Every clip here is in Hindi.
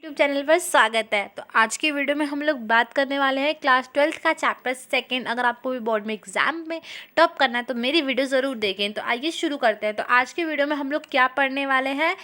यूट्यूब चैनल पर स्वागत है। तो आज की वीडियो में हम लोग बात करने वाले हैं क्लास 12th का चैप्टर सेकंड। अगर आपको भी बोर्ड में एग्जाम में टॉप करना है तो मेरी वीडियो ज़रूर देखें। तो आइए शुरू करते हैं। तो आज की वीडियो में हम लोग क्या पढ़ने वाले हैं,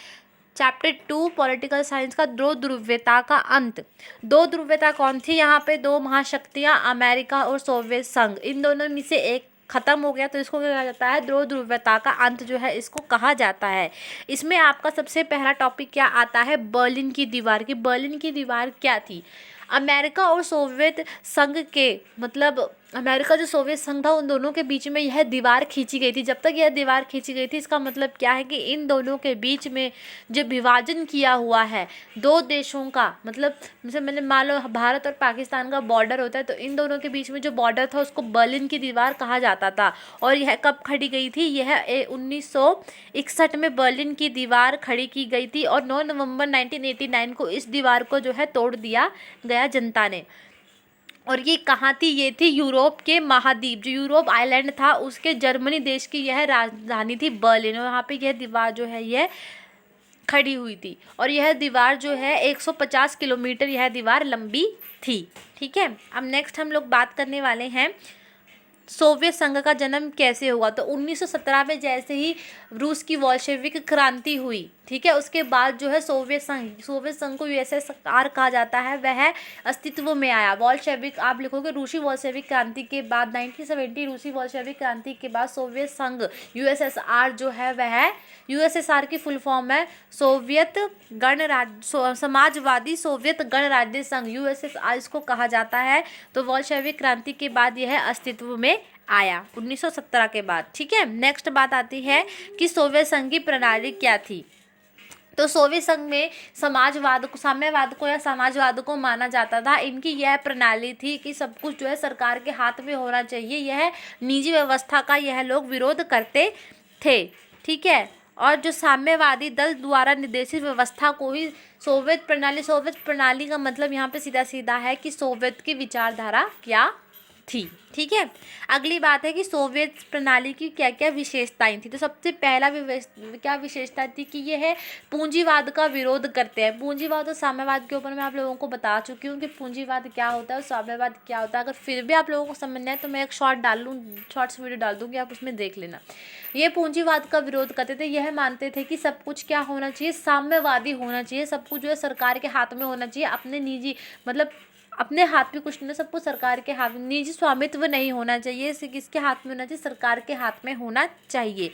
चैप्टर 2 पॉलिटिकल साइंस का दो ध्रुवीयता का अंत। दो ध्रुवीयता कौन थी यहाँ पे? दो महाशक्तियाँ अमेरिका और सोवियत संघ, इन दोनों में से एक खत्म हो गया तो इसको क्या कहा जाता है? दो ध्रुवीयता का अंत जो है इसको कहा जाता है। इसमें आपका सबसे पहला टॉपिक क्या आता है? बर्लिन की दीवार की। बर्लिन की दीवार क्या थी? अमेरिका और सोवियत संघ के मतलब अमेरिका जो सोवियत संघ था उन दोनों के बीच में यह दीवार खींची गई थी। जब तक यह दीवार खींची गई थी इसका मतलब क्या है कि इन दोनों के बीच में जो विभाजन किया हुआ है दो देशों का, मतलब जैसे मैंने मान लो भारत और पाकिस्तान का बॉर्डर होता है तो इन दोनों के बीच में जो बॉर्डर था उसको बर्लिन की दीवार कहा जाता था। और यह कब खड़ी गई थी? यह 1961 में बर्लिन की दीवार खड़ी की गई थी और 9 नवंबर 1989 को इस दीवार को जो है तोड़ दिया गया जनता ने। और ये कहाँ थी? ये थी यूरोप के महाद्वीप, जो यूरोप आइलैंड था उसके जर्मनी देश की यह राजधानी थी बर्लिन। और वहाँ पे यह दीवार जो है यह खड़ी हुई थी और यह दीवार जो है 150 किलोमीटर यह दीवार लंबी थी। ठीक है, अब नेक्स्ट हम लोग बात करने वाले हैं सोवियत संघ का जन्म कैसे हुआ। तो 1917 में जैसे ही रूस की बोल्शेविक क्रांति हुई, ठीक है, उसके बाद जो है सोवियत संघ को यूएसएसआर कहा जाता है, वह अस्तित्व में आया। बोल्शेविक आप लिखोगे रूसी बोल्शेविक क्रांति के बाद 1970 रूसी बोल्शेविक क्रांति के बाद सोवियत संघ यूएसएसआर जो है वह यूएसएसआर की फुल फॉर्म है सोवियत समाजवादी सोवियत गणराज्य संघ, यूएसएसआर इसको कहा जाता है। तो बोल्शेविक क्रांति के बाद यह अस्तित्व में आया 1917 के बाद। ठीक है, नेक्स्ट बात आती है कि सोवियत संघ की प्रणाली क्या थी। तो सोवियत संघ में साम्यवाद को या समाजवाद को माना जाता था। इनकी यह प्रणाली थी कि सब कुछ जो है सरकार के हाथ में होना चाहिए। यह निजी व्यवस्था का यह लोग विरोध करते थे। ठीक है, और जो साम्यवादी दल द्वारा निर्देशित व्यवस्था को ही सोवियत प्रणाली का मतलब यहाँ पे सीधा सीधा है कि सोवियत की विचारधारा क्या थी। ठीक है, अगली बात है कि सोवियत प्रणाली की क्या क्या विशेषताएं थी। तो सबसे पहला क्या विशेषता थी कि यह पूंजीवाद का विरोध करते हैं। पूंजीवाद और साम्यवाद के ऊपर मैं आप लोगों को बता चुकी हूँ कि पूंजीवाद क्या होता है और साम्यवाद क्या होता है। अगर फिर भी आप लोगों को समझना है तो मैं एक शॉर्ट्स वीडियो डाल दूँगी, आप उसमें देख लेना। ये पूंजीवाद का विरोध करते थे। यह मानते थे कि सब कुछ क्या होना चाहिए? साम्यवादी होना चाहिए। सब कुछ जो है सरकार के हाथ में होना चाहिए। अपने निजी मतलब अपने हाथ में कुछ नहीं, सब कुछ सरकार के हाथ में, निजी स्वामित्व नहीं होना चाहिए। इसे किसके हाथ में होना चाहिए? सरकार के हाथ में होना चाहिए।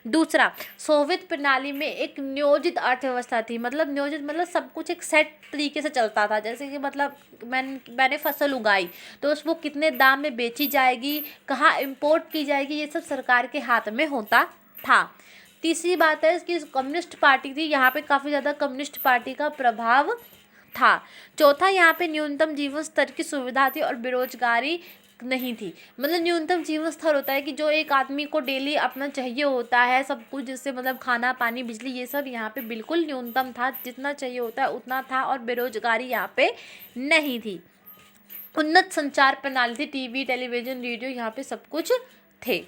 दूसरा, सोवियत प्रणाली में एक नियोजित अर्थव्यवस्था थी। मतलब नियोजित मतलब सब कुछ एक सेट तरीके से चलता था। जैसे कि मतलब मैंने फसल उगाई तो उसको कितने दाम में बेची जाएगी, कहाँ इम्पोर्ट की जाएगी, ये सब सरकार के हाथ में होता था। तीसरी बात है कि कम्युनिस्ट पार्टी थी। यहाँ पे काफ़ी ज़्यादा कम्युनिस्ट पार्टी का प्रभाव था। चौथा, यहाँ पे न्यूनतम जीवन स्तर की सुविधा थी और बेरोजगारी नहीं थी। मतलब न्यूनतम जीवन स्तर होता है कि जो एक आदमी को डेली अपना चाहिए होता है सब कुछ, जिससे मतलब खाना पानी बिजली ये सब यहाँ पे बिल्कुल न्यूनतम था, जितना चाहिए होता है उतना था और बेरोजगारी यहाँ पे नहीं थी। उन्नत संचार प्रणाली थी, टीवी टेलीविजन रेडियो यहाँ पे सब कुछ थे।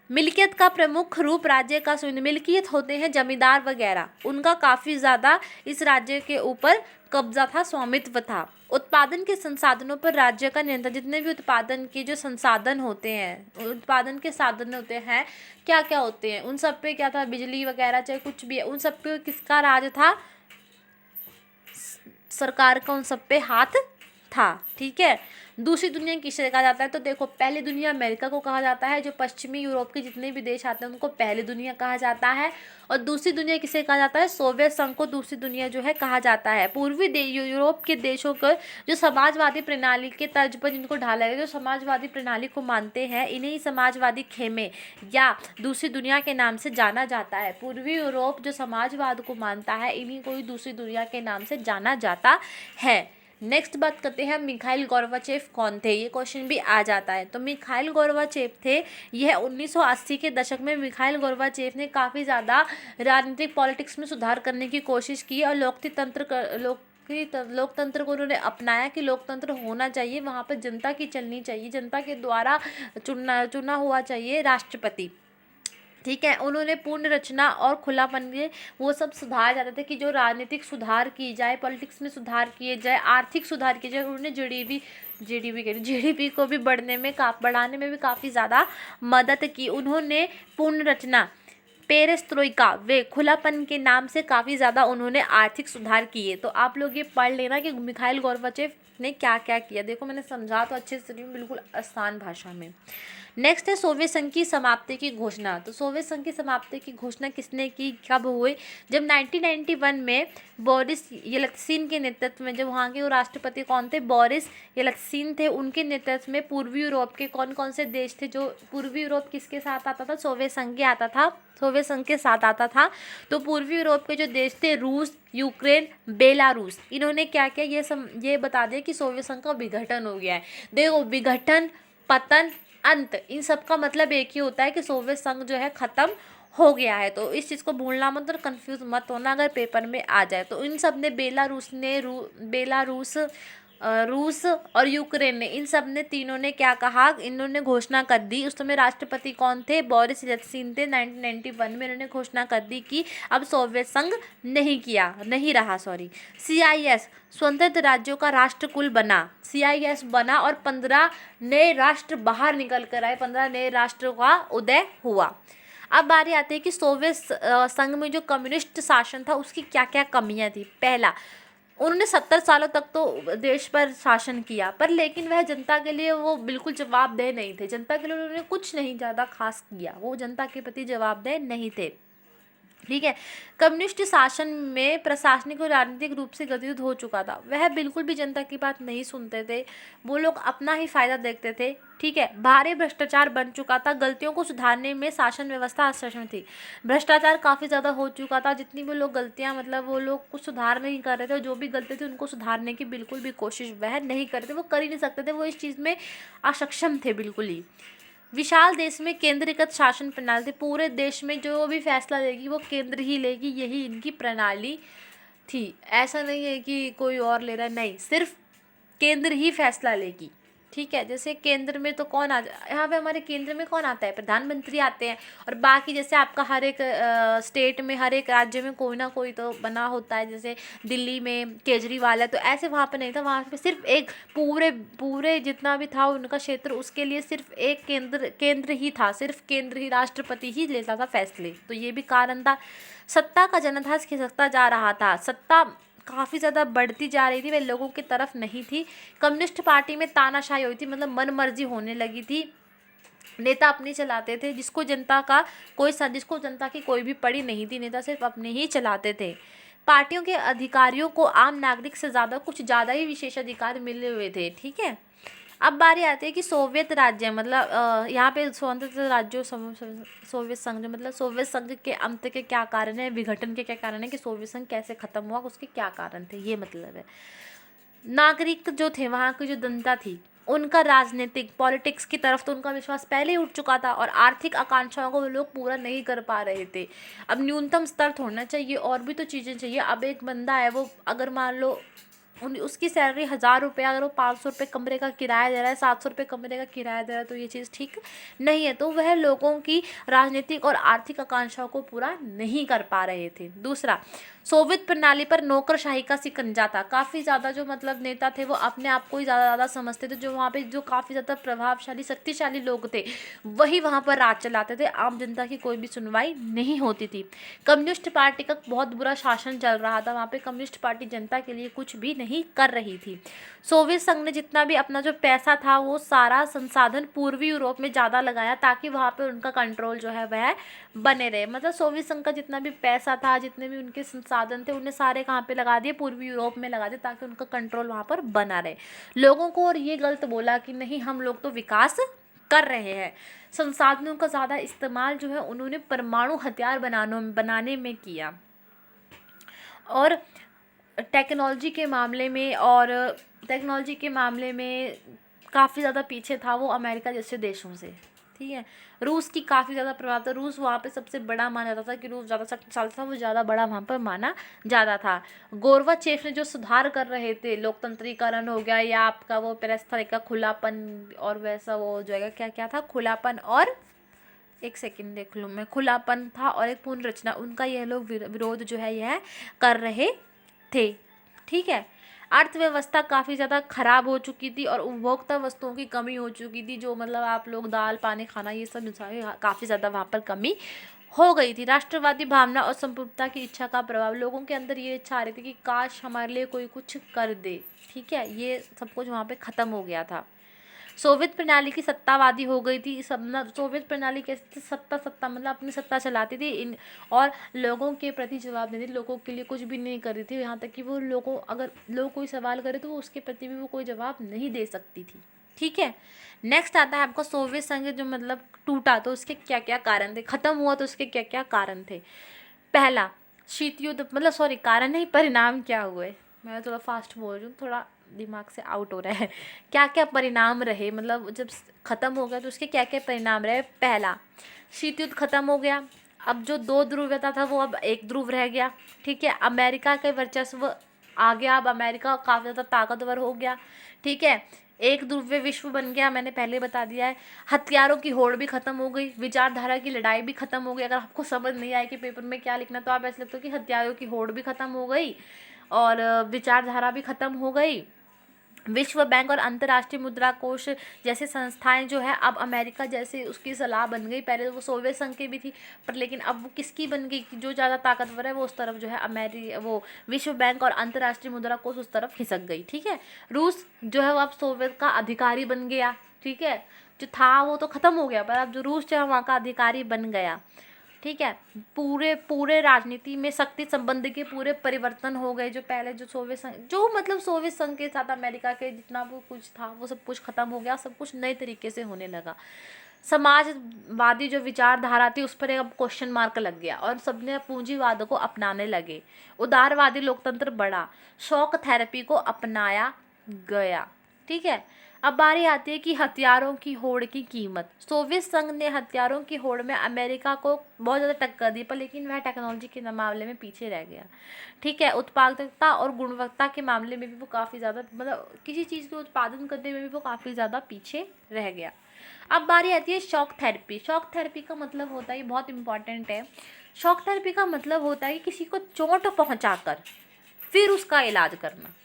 मिल्कियत का प्रमुख रूप राज्य का मिल्कियत होते हैं जमींदार वगैरह, उनका काफ़ी ज़्यादा इस राज्य के ऊपर कब्जा था, स्वामित्व था। उत्पादन के संसाधनों पर राज्य का नियंत्रण। जितने भी उत्पादन के जो संसाधन होते हैं, उत्पादन के साधन होते हैं, क्या क्या होते हैं, उन सब पे क्या था? बिजली वगैरह चाहे कुछ भी है, उन सब पे किसका राज था? सरकार का उन सब पे हाथ था। ठीक है, दूसरी दुनिया किसे कहा जाता है? तो देखो, पहली दुनिया अमेरिका को कहा जाता है। जो पश्चिमी यूरोप के जितने भी देश आते हैं उनको पहली दुनिया कहा जाता है। और दूसरी दुनिया किसे कहा जाता है? सोवियत संघ को दूसरी दुनिया जो है कहा जाता है। पूर्वी यूरोप के देशों को जो समाजवादी प्रणाली के तर्ज पर जिनको ढाला गया, जो समाजवादी प्रणाली को मानते हैं, इन्हें समाजवादी खेमे या दूसरी दुनिया के नाम से जाना जाता है। पूर्वी यूरोप जो समाजवाद को मानता है इन्हीं को ही दूसरी दुनिया के नाम से जाना जाता है। नेक्स्ट बात करते हैं मिखाइल गोर्बाचेव कौन थे? ये क्वेश्चन भी आ जाता है। तो मिखाइल गोर्बाचेव थे, यह 1980 के दशक में मिखाइल गोर्बाचेव ने काफ़ी ज़्यादा राजनीतिक पॉलिटिक्स में सुधार करने की कोशिश की और लोकतंत्र को उन्होंने अपनाया कि लोकतंत्र होना चाहिए, वहाँ पर जनता की चलनी चाहिए, जनता के द्वारा चुना हुआ चाहिए राष्ट्रपति। ठीक है। उन्होंने पूर्ण रचना और खुलापन में वो सब सुधार चाहते थे कि जो राजनीतिक सुधार की जाए, पॉलिटिक्स में सुधार किए जाए, आर्थिक सुधार किए जाए। उन्होंने जीडीपी को भी बढ़ाने में भी काफ़ी ज़्यादा मदद की। उन्होंने पूर्ण रचना, पेरेस्ट्रोइका वे खुलापन के नाम से काफ़ी ज़्यादा उन्होंने आर्थिक सुधार किए। तो आप लोग ये पढ़ लेना कि मिखाइल गोर्बाचेव ने क्या क्या किया। देखो मैंने समझा तो अच्छे से बिल्कुल आसान भाषा में। नेक्स्ट है सोवियत संघ की समाप्ति की घोषणा। तो सोवियत संघ की समाप्ति की घोषणा किसने की, कब हुई? जब 1991 में बोरिस येल्त्सिन के नेतृत्व में, जब वहाँ के वो राष्ट्रपति कौन थे, बोरिस येल्त्सिन थे, उनके नेतृत्व में पूर्वी यूरोप के कौन कौन से देश थे, जो पूर्वी यूरोप किसके साथ आता था, सोवियत संघ के आता था, सोवियत संघ के साथ आता था। तो पूर्वी यूरोप के जो देश थे, रूस, यूक्रेन, बेलारूस, इन्होंने क्या किया ये बता दिया कि सोवियत संघ का विघटन हो गया है। देखो विघटन, पतन, अंत, इन सब का मतलब एक ही होता है कि सोवियत संघ जो है ख़त्म हो गया है। तो इस चीज़ को भूलना मत और कंफ्यूज मत होना अगर पेपर में आ जाए। तो इन सब ने रूस और यूक्रेन ने, इन सब ने तीनों ने क्या कहा, इन्होंने घोषणा कर दी। उस समय राष्ट्रपति कौन थे, बोरिस येल्त्सिन थे। 1991 में इन्होंने घोषणा कर दी कि अब सोवियत संघ नहीं रहा। CIS स्वतंत्र राज्यों का राष्ट्रकुल बना, CIS बना और 15 नए राष्ट्र बाहर निकल कर आए, 15 नए राष्ट्रों का उदय हुआ। अब बारी आती है कि सोवियत संघ में जो कम्युनिस्ट शासन था उसकी क्या क्या कमियां थी। पहला, उन्होंने 70 सालों तक तो देश पर शासन किया, पर लेकिन वह जनता के लिए वो बिल्कुल जवाबदेह नहीं थे। जनता के लिए उन्होंने कुछ नहीं ज़्यादा खास किया, वो जनता के प्रति जवाबदेह नहीं थे। ठीक है। कम्युनिस्ट शासन में प्रशासनिक और राजनीतिक रूप से गतिरोध हो चुका था, वह बिल्कुल भी जनता की बात नहीं सुनते थे, वो लोग अपना ही फायदा देखते थे। ठीक है। भारी भ्रष्टाचार बन चुका था, गलतियों को सुधारने में शासन व्यवस्था असक्षम थी। भ्रष्टाचार काफ़ी ज़्यादा हो चुका था, जितनी भी लोग गलतियाँ मतलब वो लोग कुछ सुधार नहीं कर रहे थे, जो भी गलती थी उनको सुधारने की बिल्कुल भी कोशिश वह नहीं कर रहे थे, वो कर ही नहीं सकते थे, वो इस चीज़ में असक्षम थे बिल्कुल ही। विशाल देश में केंद्रीकृत शासन प्रणाली थी, पूरे देश में जो भी फैसला लेगी वो केंद्र ही लेगी, यही इनकी प्रणाली थी। ऐसा नहीं है कि कोई और ले रहा है, नहीं, सिर्फ केंद्र ही फैसला लेगी। ठीक है। जैसे केंद्र में तो कौन यहाँ पे हमारे केंद्र में कौन आता है, प्रधानमंत्री आते हैं, और बाकी जैसे आपका हर एक स्टेट में, हर एक राज्य में कोई ना कोई तो बना होता है। जैसे दिल्ली में केजरीवाल है, तो ऐसे वहाँ पे नहीं था, वहाँ पे सिर्फ एक पूरे जितना भी था उनका क्षेत्र, उसके लिए सिर्फ एक केंद्र ही था, सिर्फ केंद्र ही, राष्ट्रपति ही लेता था फैसले। तो ये भी कारण था। सत्ता का जनाधार खिसकता जा रहा था, सत्ता काफ़ी ज़्यादा बढ़ती जा रही थी, वे लोगों की तरफ नहीं थी। कम्युनिस्ट पार्टी में तानाशाही हुई थी, मतलब मनमर्जी होने लगी थी, नेता अपने चलाते थे, जिसको जनता की कोई भी पड़ी नहीं थी, नेता सिर्फ अपने ही चलाते थे। पार्टियों के अधिकारियों को आम नागरिक से कुछ ज़्यादा ही विशेष अधिकार मिले हुए थे। ठीक है। अब बारी आती है कि सोवियत राज्य, मतलब यहाँ पे स्वतंत्र राज्यों, सोवियत संघ, मतलब सोवियत संघ के अंत के क्या कारण है, विघटन के क्या कारण है, कि सोवियत संघ कैसे खत्म हुआ, उसके क्या कारण थे, ये मतलब है। नागरिक जो थे, वहाँ की जो जनता थी, उनका राजनीतिक पॉलिटिक्स की तरफ तो उनका विश्वास पहले ही उठ चुका था, और आर्थिक आकांक्षाओं को वो लोग पूरा नहीं कर पा रहे थे। अब न्यूनतम स्तर होना चाहिए, और भी तो चीज़ें चाहिए। अब एक बंदा है, वो अगर मान लो उसकी सैलरी 1000 रुपये, अगर वो 500 रुपये कमरे का किराया दे रहा है, 700 रुपये कमरे का किराया दे रहा है, तो ये चीज़ ठीक नहीं है। तो वह लोगों की राजनीतिक और आर्थिक आकांक्षाओं को पूरा नहीं कर पा रहे थे। दूसरा, सोवियत प्रणाली पर नौकरशाही का शिकंजा था, काफ़ी ज़्यादा जो मतलब नेता थे वो अपने आप को ही ज़्यादा समझते थे, जो वहाँ पे जो काफ़ी ज़्यादा प्रभावशाली शक्तिशाली लोग थे वही वहाँ पर राज चलाते थे, आम जनता की कोई भी सुनवाई नहीं होती थी। कम्युनिस्ट पार्टी का बहुत बुरा शासन चल रहा था, वहाँ पे कम्युनिस्ट पार्टी जनता के लिए कुछ भी नहीं कर रही थी। सोवियत संघ ने जितना भी अपना जो पैसा था वो सारा संसाधन पूर्वी यूरोप में ज़्यादा लगाया, ताकि वहाँ पे उनका कंट्रोल जो है वह बने रहे। मतलब सोवियत संघ का जितना भी पैसा था, जितने भी उनके संसाधन थे, उन्हें सारे कहाँ पे लगा दिए, पूर्वी यूरोप में लगा दिए, ताकि उनका कंट्रोल वहाँ पर बना रहे लोगों को। और ये गलत बोला कि नहीं, हम लोग तो विकास कर रहे हैं। संसाधनों का ज़्यादा इस्तेमाल जो है उन्होंने परमाणु हथियार बनाने में किया, और टेक्नोलॉजी के मामले में काफ़ी ज़्यादा पीछे था वो अमेरिका जैसे देशों से। ठीक है। रूस की काफ़ी ज़्यादा प्रभाव था, रूस वहाँ पे सबसे बड़ा माना जाता था, कि रूस ज़्यादा शक्तिशाली था, वो ज़्यादा बड़ा वहाँ पर माना जाता था। गोर्बाचेव ने जो सुधार कर रहे थे, लोकतंत्रीकरण हो गया, या आपका वो पेरेस्ट्रोइका खुलापन, और वैसा वो जो है क्या क्या था, खुलापन और एक सेकंड देख लूँ मैं, खुलापन था और एक पूर्ण रचना, उनका यह लोग विरोध जो है यह कर रहे थे। ठीक है। अर्थव्यवस्था काफ़ी ज़्यादा खराब हो चुकी थी और उपभोक्ता वस्तुओं की कमी हो चुकी थी, जो मतलब आप लोग दाल पानी खाना ये सब काफ़ी ज़्यादा वहाँ पर कमी हो गई थी। राष्ट्रवादी भावना और संप्रभुता की इच्छा का प्रभाव, लोगों के अंदर ये इच्छा आ रही थी कि काश हमारे लिए कोई कुछ कर दे। ठीक है, ये सब कुछ वहाँ पे ख़त्म हो गया था। सोवियत प्रणाली की सत्तावादी हो गई थी। सब मतलब सोवियत प्रणाली कैसे सत्ता मतलब अपनी सत्ता चलाती थी इन, और लोगों के प्रति जवाब देती थी, लोगों के लिए कुछ भी नहीं कर रही थी। यहाँ तक कि वो लोगों, अगर लोग कोई सवाल करे तो वो उसके प्रति भी वो कोई जवाब नहीं दे सकती थी। ठीक है। नेक्स्ट आता है आपका सोवियत संघ जो मतलब टूटा तो उसके क्या क्या कारण थे, खत्म हुआ तो उसके क्या क्या कारण थे। पहला, शीत युद्ध, मतलब सॉरी कारण नहीं, परिणाम क्या हुए, मैं थोड़ा फास्ट बोल रही हूँ, थोड़ा दिमाग से आउट हो रहा है। क्या क्या परिणाम रहे, मतलब जब ख़त्म हो गया तो उसके क्या क्या परिणाम रहे। पहला, शीत युद्ध खत्म हो गया, अब जो 2 ध्रुवता था वो अब 1 ध्रुव रह गया। ठीक है। अमेरिका का वर्चस्व आ गया, अब अमेरिका काफ़ी ज़्यादा ताकतवर हो गया। ठीक है। एक ध्रुवीय विश्व बन गया, मैंने पहले बता दिया है। हथियारों की होड़ भी खत्म हो गई, विचारधारा की लड़ाई भी खत्म हो गई। अगर आपको समझ नहीं आए कि पेपर में क्या लिखना, तो आप ऐसे लिखते हो कि हथियारों की होड़ भी खत्म हो गई और विचारधारा भी खत्म हो गई। विश्व बैंक और अंतर्राष्ट्रीय मुद्रा कोष जैसे संस्थाएं जो है अब अमेरिका जैसे उसकी सलाह बन गई। पहले तो वो सोवियत संघ की भी थी, पर लेकिन अब वो किसकी बन गई कि जो ज़्यादा ताकतवर है वो उस तरफ जो है वो विश्व बैंक और अंतर्राष्ट्रीय मुद्रा कोष उस तरफ खिसक गई। ठीक है। रूस जो है वो अब सोवियत का अधिकारी बन गया। ठीक है। जो था वो तो ख़त्म हो गया, पर अब जो रूस जो है वहाँ का अधिकारी बन गया। ठीक है। पूरे राजनीति में शक्ति संबंध के पूरे परिवर्तन हो गए। जो पहले जो सोवियत संघ जो मतलब सोवियत संघ के साथ अमेरिका के जितना वो कुछ था वो सब कुछ खत्म हो गया, सब कुछ नए तरीके से होने लगा। समाजवादी जो विचारधारा थी उस पर अब क्वेश्चन मार्क लग गया और सबने पूंजीवाद को अपनाने लगे। उदारवादी लोकतंत्र बढ़ा, शॉक थेरेपी को अपनाया गया। ठीक है। अब बारी आती है कि हथियारों की होड़ की कीमत। सोवियत संघ ने हथियारों की होड़ में अमेरिका को बहुत ज़्यादा टक्कर दी, पर लेकिन वह टेक्नोलॉजी के मामले में पीछे रह गया। ठीक है। उत्पादकता और गुणवत्ता के मामले में भी वो काफ़ी ज़्यादा मतलब किसी चीज़ के उत्पादन करने में भी वो काफ़ी ज़्यादा पीछे रह गया। अब बारी आती है शॉक थेरेपी। शॉक थेरेपी का मतलब होता है, ये बहुत इंपॉर्टेंट है। शॉक थेरेपी का मतलब होता है कि किसी को चोट पहुँचाकर फिर उसका इलाज करना।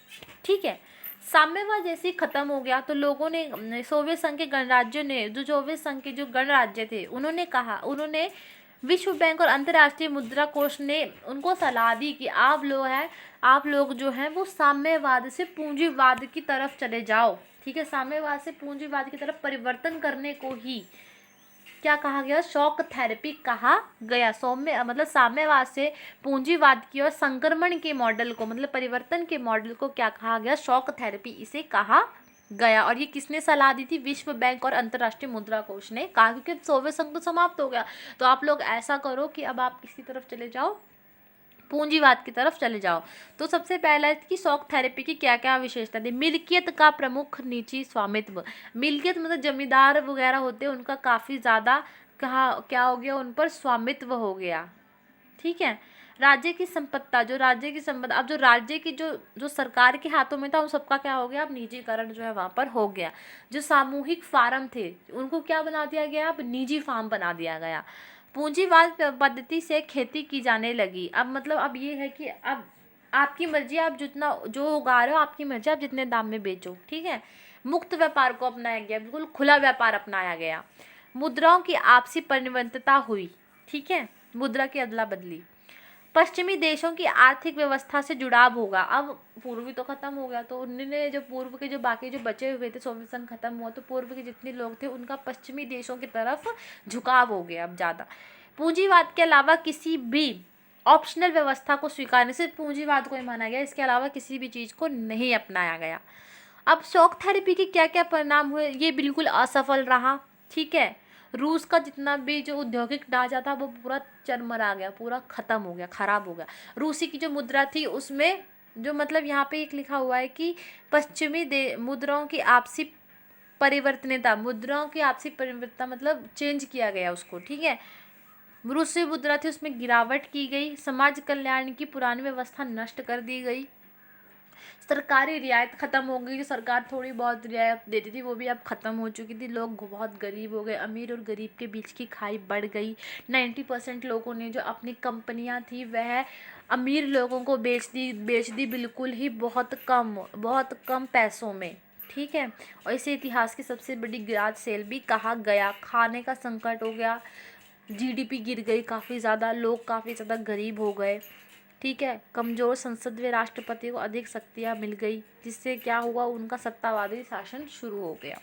ठीक है। साम्यवाद जैसे ही खत्म हो गया तो लोगों ने, सोवियत संघ के गणराज्यों ने, जो सोवियत संघ के जो गणराज्य थे उन्होंने विश्व बैंक और अंतर्राष्ट्रीय मुद्रा कोष ने उनको सलाह दी कि आप लोग जो हैं वो साम्यवाद से पूंजीवाद की तरफ चले जाओ। ठीक है। साम्यवाद से पूंजीवाद की तरफ परिवर्तन करने को ही क्या कहा गया, शॉक थेरेपी कहा गया। सौम्य मतलब साम्यवाद से पूंजीवाद की और संक्रमण के मॉडल को मतलब परिवर्तन के मॉडल को क्या कहा गया, शॉक थेरेपी इसे कहा गया। और ये किसने सलाह दी थी, विश्व बैंक और अंतर्राष्ट्रीय मुद्रा कोष ने कहा, क्योंकि सोवियत संघ तो समाप्त हो गया, तो आप लोग ऐसा करो कि अब आप किसी तरफ चले जाओ, पूंजीवाद की तरफ चले जाओ। तो सबसे पहला है कि शॉक थेरेपी की क्या क्या विशेषता थी। मिल्कियत का प्रमुख निजी स्वामित्व। मिल्कियत मतलब जमींदार वगैरह होते हैं उनका काफ़ी ज़्यादा क्या हो गया, उन पर स्वामित्व हो गया। ठीक है। राज्य की संपत्ता, जो राज्य की संपत्ता, अब जो राज्य की जो सरकार के हाथों में था उन सबका क्या हो गया, अब निजीकरण जो है वहाँ पर हो गया। जो सामूहिक फार्म थे उनको क्या बना दिया गया, अब निजी फार्म बना दिया गया। पूंजीवाद पद्धति से खेती की जाने लगी। अब मतलब अब ये है कि अब आपकी मर्जी, आप जितना जो उगा रहे हो आपकी मर्जी, आप जितने दाम में बेचो। ठीक है। मुक्त व्यापार को अपनाया गया, बिल्कुल खुला व्यापार अपनाया गया। मुद्राओं की आपसी परिवर्तनता हुई। ठीक है। मुद्रा की अदला बदली। पश्चिमी देशों की आर्थिक व्यवस्था से जुड़ाव होगा। अब पूर्वी तो खत्म हो गया, तो उन्होंने जो पूर्व के जो बाकी जो बचे हुए थे, सोवियत संघ खत्म हुआ तो पूर्व के जितने लोग थे उनका पश्चिमी देशों की तरफ झुकाव हो गया अब ज़्यादा। पूंजीवाद के अलावा किसी भी ऑप्शनल व्यवस्था को स्वीकारने से पूंजीवाद को ही माना गया, इसके अलावा किसी भी चीज़ को नहीं अपनाया गया। अब शॉक थेरेपी के क्या क्या परिणाम हुए, ये बिल्कुल असफल रहा। ठीक है। रूस का जितना भी जो औद्योगिक ढांचा था वो पूरा चरमरा गया, पूरा ख़त्म हो गया, ख़राब हो गया। रूसी की जो मुद्रा थी उसमें जो मतलब यहाँ पे एक लिखा हुआ है कि पश्चिमी मुद्राओं की आपसी परिवर्तनता, मुद्राओं की आपसी परिवर्तनता मतलब चेंज किया गया उसको। ठीक है। रूसी मुद्रा थी उसमें गिरावट की गई। समाज कल्याण की पुरानी व्यवस्था नष्ट कर दी गई। सरकारी रियायत ख़त्म हो गई, सरकार थोड़ी बहुत रियायत देती थी वो भी अब ख़त्म हो चुकी थी। लोग बहुत गरीब हो गए, अमीर और गरीब के बीच की खाई बढ़ गई। 90% लोगों ने जो अपनी कंपनियां थी वह अमीर लोगों को बेच दी बिल्कुल ही बहुत कम पैसों में, ठीक है। और इसे इतिहास की सबसे बड़ी गैराज सेल भी कहा गया। खाने का संकट हो गया, जीडीपी गिर गई काफ़ी ज़्यादा, लोग काफ़ी ज़्यादा गरीब हो गए, ठीक है। कमज़ोर संसद में राष्ट्रपति को अधिक शक्तियाँ मिल गई, जिससे क्या हुआ, उनका सत्तावादी शासन शुरू हो गया।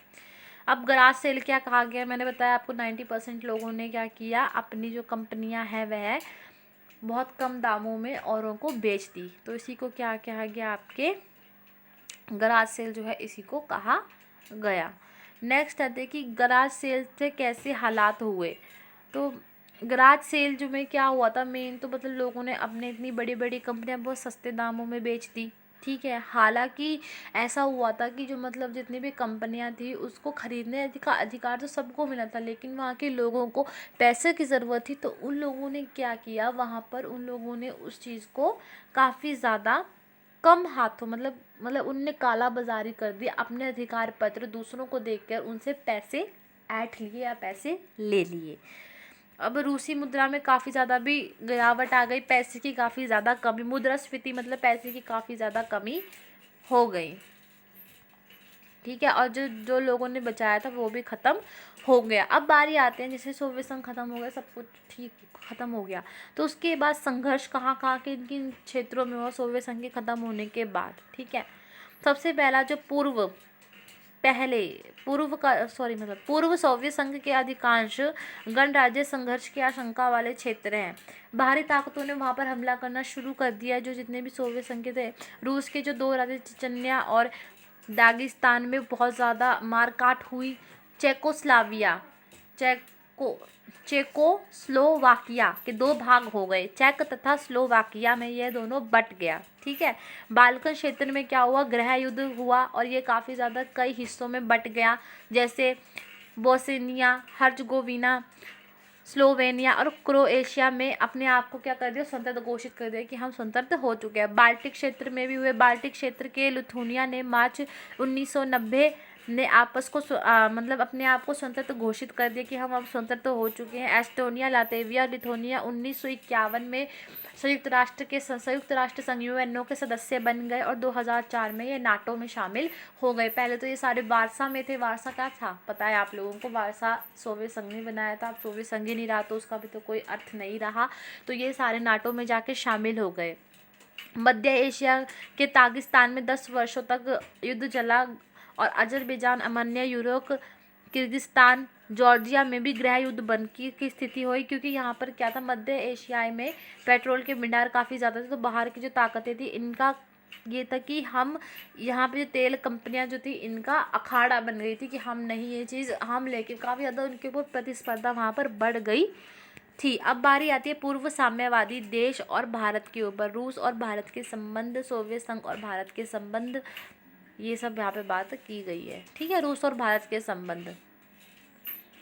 अब गराज सेल क्या कहा गया, मैंने बताया आपको 90% लोगों ने क्या किया, अपनी जो कंपनियां हैं वह बहुत कम दामों में औरों को बेच दी। तो इसी को क्या कहा गया, आपके गराज सेल जो है इसी को कहा गया। नेक्स्ट आते कि गराज सेल से कैसे हालात हुए। तो गराज सेल जो में क्या हुआ था मेन, तो मतलब लोगों ने अपने इतनी बड़ी बड़ी कंपनियां बहुत सस्ते दामों में बेच दी, ठीक है। हालांकि ऐसा हुआ था कि जो मतलब जितनी भी कंपनियां थी उसको खरीदने का अधिकार तो सबको मिला था, लेकिन वहाँ के लोगों को पैसे की ज़रूरत थी। तो उन लोगों ने क्या किया, वहाँ पर उन लोगों ने उस चीज़ को काफ़ी ज़्यादा कम हाथों मतलब उनने काला बाजारी कर दी, अपने अधिकार पत्र दूसरों को देकर उनसे पैसे ऐंठ लिए या पैसे ले लिए। अब रूसी मुद्रा में काफ़ी ज़्यादा भी गिरावट आ गई, पैसे की काफ़ी ज़्यादा कमी, मुद्रास्फीति मतलब पैसे की काफ़ी ज़्यादा कमी हो गई, ठीक है। और जो जो लोगों ने बचाया था वो भी ख़त्म हो गया। अब बारी आते हैं, जैसे सोवियत संघ ख़त्म हो गया, सब कुछ ठीक ख़त्म हो गया, तो उसके बाद संघर्ष कहाँ कहाँ के किन क्षेत्रों में हुआ सोवियत संघ के ख़त्म होने के बाद, ठीक है। सबसे पहला जो पूर्व सोवियत संघ के अधिकांश गणराज्य संघर्ष की आशंका वाले क्षेत्र हैं। बाहरी ताकतों ने वहां पर हमला करना शुरू कर दिया। जो जितने भी सोवियत संघ के थे, रूस के जो 2 राज्य चेचन्या और दागिस्तान में बहुत ज़्यादा मारकाट हुई। चेकोस्लोवाकिया के 2 भाग हो गए, चेक तथा स्लोवाकिया में ये दोनों बट गया, ठीक है। बाल्कन क्षेत्र में क्या हुआ, गृह युद्ध हुआ और ये काफ़ी ज़्यादा कई हिस्सों में बट गया, जैसे बोस्निया हर्जगोविना, स्लोवेनिया और क्रोएशिया में अपने आप को क्या कर दिया, स्वतंत्र घोषित कर दिया कि हम स्वतंत्र हो चुके हैं। बाल्टिक क्षेत्र में भी हुए, बाल्टिक क्षेत्र के लिथुआनिया ने मार्च 1990 ने मतलब अपने आप को स्वतंत्र घोषित कर दिया कि हम अब स्वतंत्र हो चुके हैं। एस्टोनिया, लातविया, लिथुआनिया 1951 में संयुक्त राष्ट्र संघ यूएनओ के सदस्य बन गए और 2004 में ये नाटो में शामिल हो गए। पहले तो ये सारे वारसा में थे। वारसा क्या था पता है आप लोगों को, वारसा सोवियत संघ ने बनाया था। अब सोवियत संघ ही नहीं रहा तो उसका भी तो कोई अर्थ नहीं रहा, तो ये सारे नाटो में जाके शामिल हो गए। मध्य एशिया के तागिस्तान में 10 वर्षों तक युद्ध चला और Azerbaijan, Armenia, Europe, Kyrgyzstan, Georgia में भी गृह युद्ध बंद की स्थिति हुई, क्योंकि यहाँ पर क्या था, मध्य एशिया में पेट्रोल के भंडार काफ़ी ज़्यादा थे। तो बाहर की जो ताकतें थी इनका ये था कि हम यहाँ पे जो तेल कंपनियां जो थी इनका अखाड़ा बन गई थी कि हम नहीं, ये चीज़ हम लेके काफ़ी ज़्यादा उनके ऊपर प्रतिस्पर्धा वहाँ पर बढ़ गई थी। अब बारी आती है पूर्व साम्यवादी देश और भारत के ऊपर। रूस और भारत के संबंध, सोवियत संघ और भारत के संबंध, ये सब यहाँ पे बात की गई है, ठीक है। रूस और भारत के संबंध,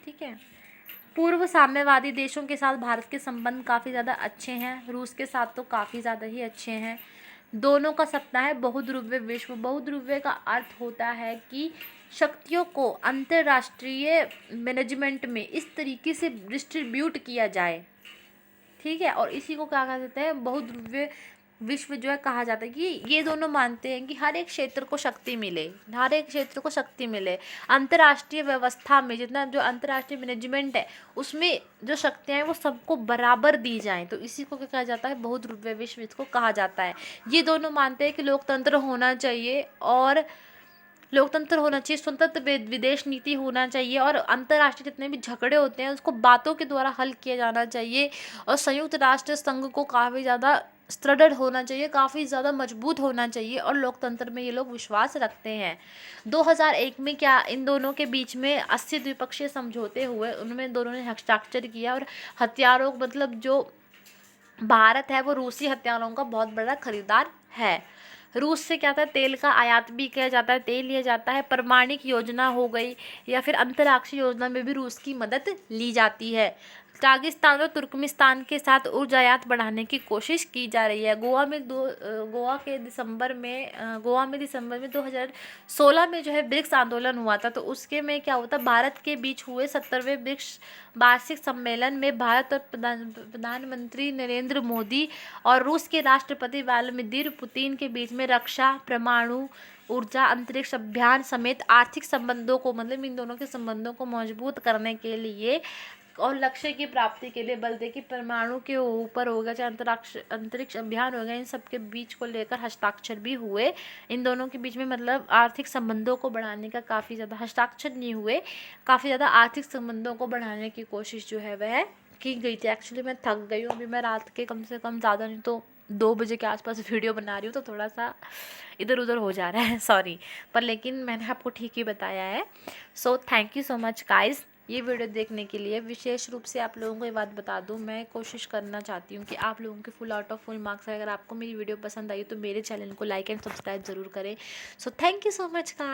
ठीक है। पूर्व साम्यवादी देशों के साथ भारत के संबंध काफ़ी ज़्यादा अच्छे हैं, रूस के साथ तो काफ़ी ज़्यादा ही अच्छे हैं। दोनों का सपना है बहुध्रुवीय विश्व। बहुध्रुवीय का अर्थ होता है कि शक्तियों को अंतर्राष्ट्रीय मैनेजमेंट में इस तरीके से डिस्ट्रीब्यूट किया जाए, ठीक है। और इसी को क्या कहते हैं, बहुध्रुवीय विश्व जो है कहा जाता है कि ये दोनों मानते हैं कि हर एक क्षेत्र को शक्ति मिले, हर एक क्षेत्र को शक्ति मिले। अंतर्राष्ट्रीय व्यवस्था में जितना जो अंतर्राष्ट्रीय मैनेजमेंट है उसमें जो शक्तियाँ हैं वो सबको बराबर दी जाएं, तो इसी को क्या कहा जाता है, बहुध्रुवीय विश्व इसको कहा जाता है। ये दोनों मानते हैं कि लोकतंत्र होना चाहिए और स्वतंत्र विदेश नीति होना चाहिए और अंतर्राष्ट्रीय जितने भी झगड़े होते हैं उसको बातों के द्वारा हल किया जाना चाहिए और संयुक्त राष्ट्र संघ को काफ़ी ज़्यादा सुदृढ़ होना चाहिए, काफ़ी ज़्यादा मजबूत होना चाहिए और लोकतंत्र में ये लोग विश्वास रखते हैं। 2001 में क्या इन दोनों के बीच में 80 द्विपक्षीय समझौते हुए, उनमें दोनों ने हस्ताक्षर किया और हथियारों मतलब जो भारत है वो रूसी हथियारों का बहुत बड़ा खरीदार है। रूस से क्या था, तेल का आयात भी किया जाता है, तेल लिया जाता है। परमाणु योजना हो गई या फिर अंतरिक्ष योजना में भी रूस की मदद ली जाती है। दागिस्तान और तुर्कमेनिस्तान के साथ ऊर्जायात बढ़ाने की कोशिश की जा रही है। गोवा में दिसंबर में 2016 में जो है ब्रिक्स आंदोलन हुआ था, तो उसके में क्या हुआ था, भारत के बीच हुए 70वें ब्रिक्स वार्षिक सम्मेलन में भारत और प्रधानमंत्री नरेंद्र मोदी और रूस के राष्ट्रपति व्लादिमीर पुतिन के बीच में रक्षा, परमाणु ऊर्जा, अंतरिक्ष अभियान समेत आर्थिक संबंधों को, मतलब इन दोनों के संबंधों को मजबूत करने के लिए और लक्ष्य की प्राप्ति के लिए बल दे कि परमाणु के ऊपर हो गया, चाहे अंतरिक्ष अभियान हो गया, इन सब के बीच को लेकर हस्ताक्षर भी हुए। इन दोनों के बीच में मतलब आर्थिक संबंधों को बढ़ाने का काफ़ी ज़्यादा, हस्ताक्षर नहीं हुए, काफ़ी ज़्यादा आर्थिक संबंधों को बढ़ाने की कोशिश जो है वह की गई थी। एक्चुअली मैं थक गई हूँ, अभी मैं रात के कम से कम ज़्यादा नहीं तो 2 बजे के आसपास वीडियो बना रही हूँ, तो थोड़ा सा इधर उधर हो जा रहा है, सॉरी, पर लेकिन मैंने आपको ठीक ही बताया है। So thank you so much guys ये वीडियो देखने के लिए। विशेष रूप से आप लोगों को ये बात बता दूं, मैं कोशिश करना चाहती हूँ कि आप लोगों के full out of full marks है। अगर आपको मेरी वीडियो पसंद आई तो मेरे चैनल को लाइक एंड सब्सक्राइब ज़रूर करें। So thank you so much guys.